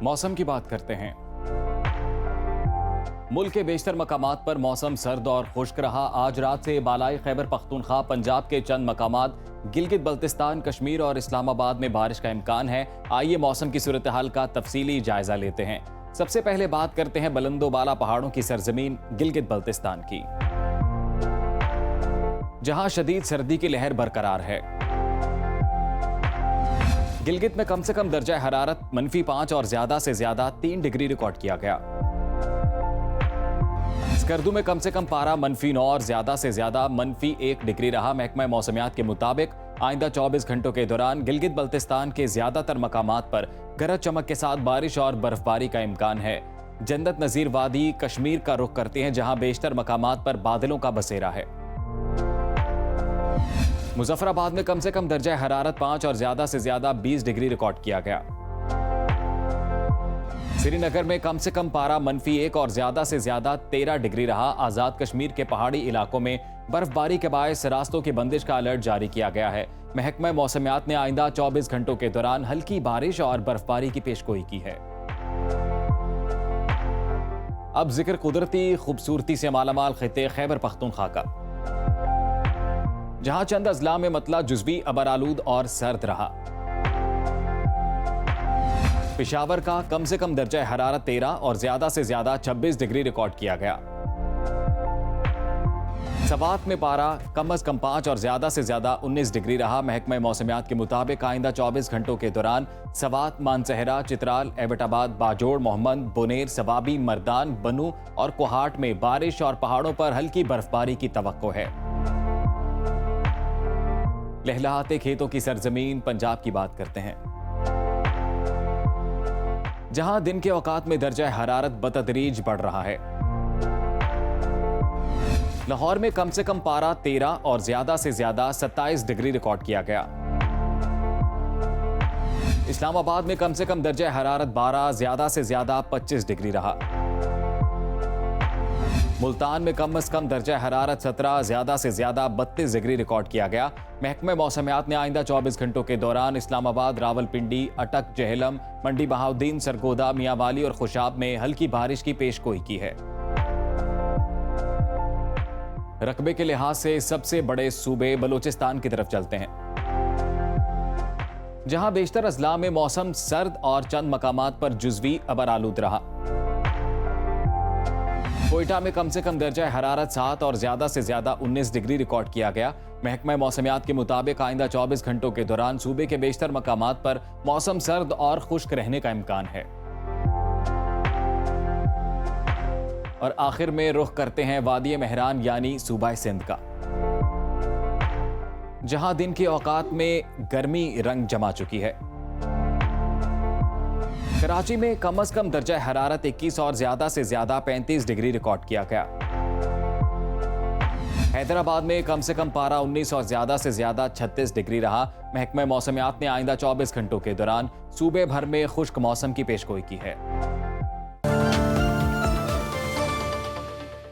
मौसम की बात करते हैं। मुल्क के बेशतर मकामात पर मौसम सर्द और खुश्क रहा। आज रात से बालाई खैबर पख्तूनख्वा, पंजाब के चंद मकामात, गिलगित बल्तिस्तान, कश्मीर और इस्लामाबाद में बारिश का इम्कान है। आइए मौसम की सूरत हाल का तफसीली जायजा लेते हैं। सबसे पहले बात करते हैं बुलंदो बाला पहाड़ों की सरजमीन गिलगित बल्तिस्तान की, जहां शदीद सर्दी की लहर बरकरार है। गिलगित में कम से कम दर्जा हरारत -5 और ज्यादा से ज्यादा 3 डिग्री रिकॉर्ड किया गया। स्कर्दू में कम से कम पारा -9 और ज्यादा से ज्यादा -1 डिग्री रहा। महकमा मौसमियात के मुताबिक आइंदा 24 घंटों के दौरान गिलगित बल्तिस्तान के ज्यादातर मकामात पर गरज चमक के साथ बारिश और बर्फबारी का इम्कान है। जन्नत नजीर वादी कश्मीर का रुख करते हैं, जहां बेशतर मकामात पर बादलों का बसेरा है। मुजफ्फराबाद में कम से कम दर्जा हरारत 5 और ज्यादा से ज्यादा 20 डिग्री रिकॉर्ड किया गया। श्रीनगर में कम से कम पारा -1 और ज्यादा से ज्यादा 13 डिग्री रहा। आजाद कश्मीर के पहाड़ी इलाकों में बर्फबारी के बायस रास्तों की बंदिश का अलर्ट जारी किया गया है। महकमा मौसमियात ने आइंदा 24 घंटों के दौरान हल्की बारिश और बर्फबारी की पेशगोई की है। अब जिक्र कुदरती खूबसूरती से मालामाल खित्ते खैबर पख्तूनख्वा का, जहां चंद अजला में मतला जुज़वी अबरालूद और सर्द रहा। पेशावर का कम से कम दर्जा हरारत 13 और ज्यादा से ज्यादा 26 डिग्री रिकॉर्ड किया गया। सवात में पारा कम अज कम 5 और ज्यादा से ज्यादा 19 डिग्री रहा। महकमा मौसमियात के मुताबिक आइंदा 24 घंटों के दौरान सवात, मानसहरा, चित्राल, एबटाबाद, बाजोड़, मोहम्मद, बुनेर, सवाबी, मर्दान, बनू और कोहाट में बारिश और पहाड़ों पर हल्की बर्फबारी की तवक्को है। लहलहाते खेतों की सरजमीन पंजाब की बात करते हैं, जहां दिन के औकात में दर्जा हरारत बतदरीज बढ़ रहा है। लाहौर में कम से कम पारा 13 और ज्यादा से ज्यादा 27 डिग्री रिकॉर्ड किया गया। इस्लामाबाद में कम से कम दर्जा हरारत 12, ज्यादा से ज्यादा 25 डिग्री रहा। मुल्तान में कम से कम दर्जा हरारत 17, ज्यादा से ज्यादा 32 डिग्री रिकॉर्ड किया गया। महकमा मौसमियात ने आइंदा 24 घंटों के दौरान इस्लामाबाद, रावलपिंडी, अटक, जेहलम, मंडी बहाउद्दीन, सरगोदा, मियांवाली और खुशाब में हल्की बारिश की पेशगोई की है। रकबे के लिहाज से सबसे बड़े सूबे बलूचिस्तान की तरफ चलते हैं, जहां बेशतर अजला में मौसम सर्द और चंद मकामात पर जुज़वी अबरालूद रहा। कोयटा में कम से कम दर्जा हरारत 7 और ज्यादा से ज्यादा 19 डिग्री रिकॉर्ड किया गया। महकमा मौसमियात के मुताबिक आइंदा 24 घंटों के दौरान सूबे के बेशतर मकामात पर मौसम सर्द और खुश्क रहने का इम्कान है। और आखिर में रुख करते हैं वादी मेहरान यानी सूबा सिंध का, जहां दिन के औकात में गर्मी रंग जमा चुकी है। कराची में कम से कम दर्जा हरारत 21 और ज्यादा से ज्यादा 35 डिग्री रिकॉर्ड किया गया। हैदराबाद में कम से कम पारा 19 और ज्यादा से ज्यादा 36 डिग्री रहा। महकमा मौसमियात ने आइंदा 24 घंटों के दौरान सूबे भर में खुश्क मौसम की पेशगोई की है।